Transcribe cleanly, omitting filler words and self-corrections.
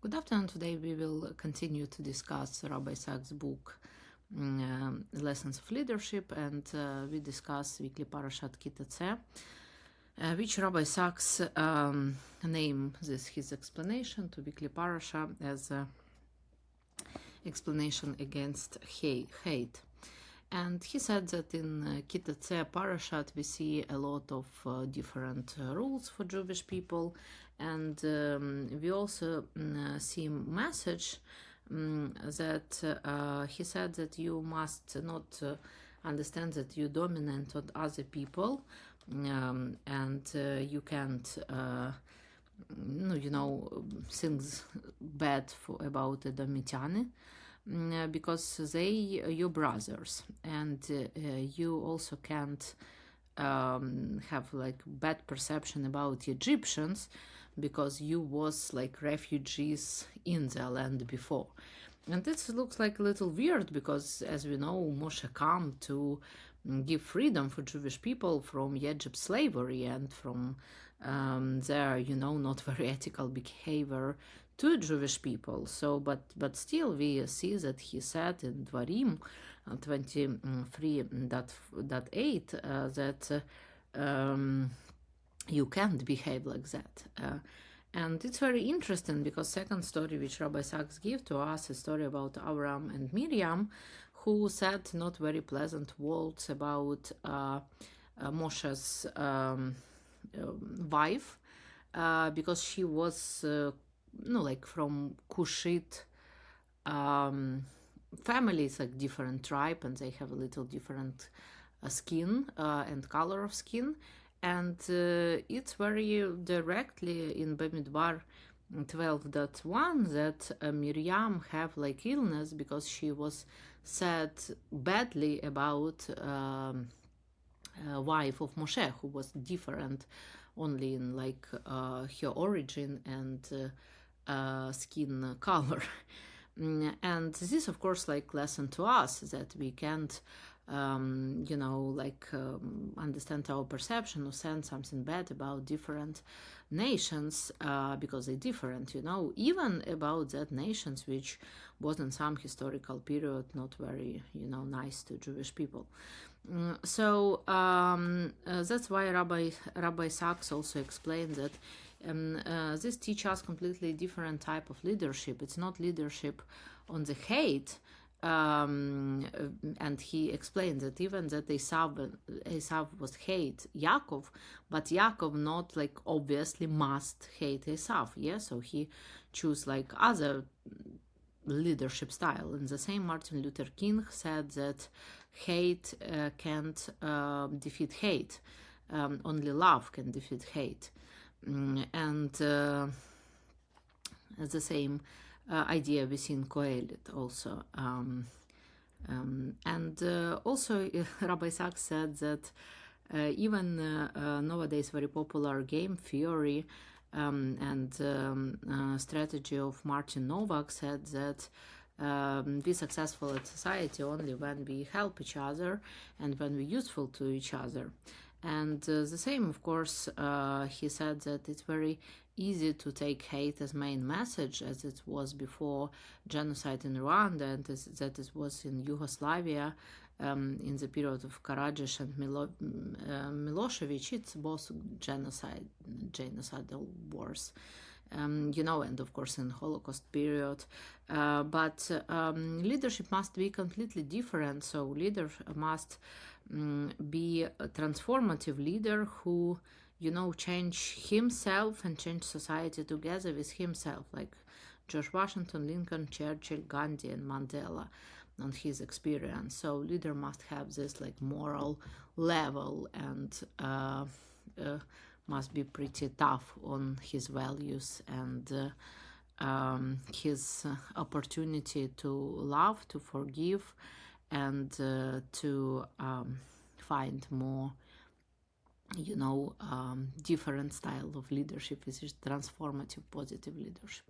Good afternoon. Today we will continue to discuss Rabbi Sacks' book, Lessons of Leadership, and we discuss weekly Parashat Ki Teitzei, which Rabbi Sacks named his explanation to weekly Parasha as explanation against hate. And he said that in Ki Teitzei Parashat we see a lot of different rules for Jewish people, and we also see a message that he said that you must not understand that you dominant on other people, and you can't things bad about the Domitiani, because they your brothers, and you also can't have like bad perception about Egyptians because you was like refugees in their land before. And this looks like a little weird because, as we know, Moshe come to give freedom for Jewish people from Egypt slavery and from their not very ethical behavior to Jewish people. So but still we see that he said in Dvarim 23.8 that you can't behave like that. And it's very interesting because second story which Rabbi Sacks gives to us, a story about Avram and Miriam, who said not very pleasant words about Moshe's wife, because she was like from Cushite families, like different tribe, and they have a little different skin and color of skin. And it's very directly in Bamidbar 12.1 that Miriam have like illness because she was said badly about wife of Moshe, who was different only in like her origin and skin color. And this, of course, like lesson to us that we can't understand our perception or send something bad about different nations because they're different, even about that nations which was in some historical period not very, nice to Jewish people. So that's why Rabbi Sacks also explained that this teaches us completely different type of leadership. It's not leadership on the hate, and he explained that even that Esav was hate Yaakov, but Yaakov not like obviously must hate Esav, so he choose like other leadership style. And the same Martin Luther King said that hate can't defeat hate, only love can defeat hate. And the same idea we see in Kohelet also. And also Rabbi Sacks said that even nowadays very popular game theory and strategy of Martin Novak said that be successful at society only when we help each other and when we're useful to each other. And the same, of course, he said that it's very easy to take hate as main message, as it was before genocide in Rwanda, and that it was in Yugoslavia in the period of Karadzic and Milosevic. It's both genocidal wars. And of course in Holocaust period, but leadership must be completely different. So leader must be a transformative leader who change himself and change society together with himself, like George Washington, Lincoln, Churchill, Gandhi, and Mandela on his experience. So leader must have this like moral level and must be pretty tough on his values and his opportunity to love, to forgive, and to find more different style of leadership, which is transformative, positive leadership.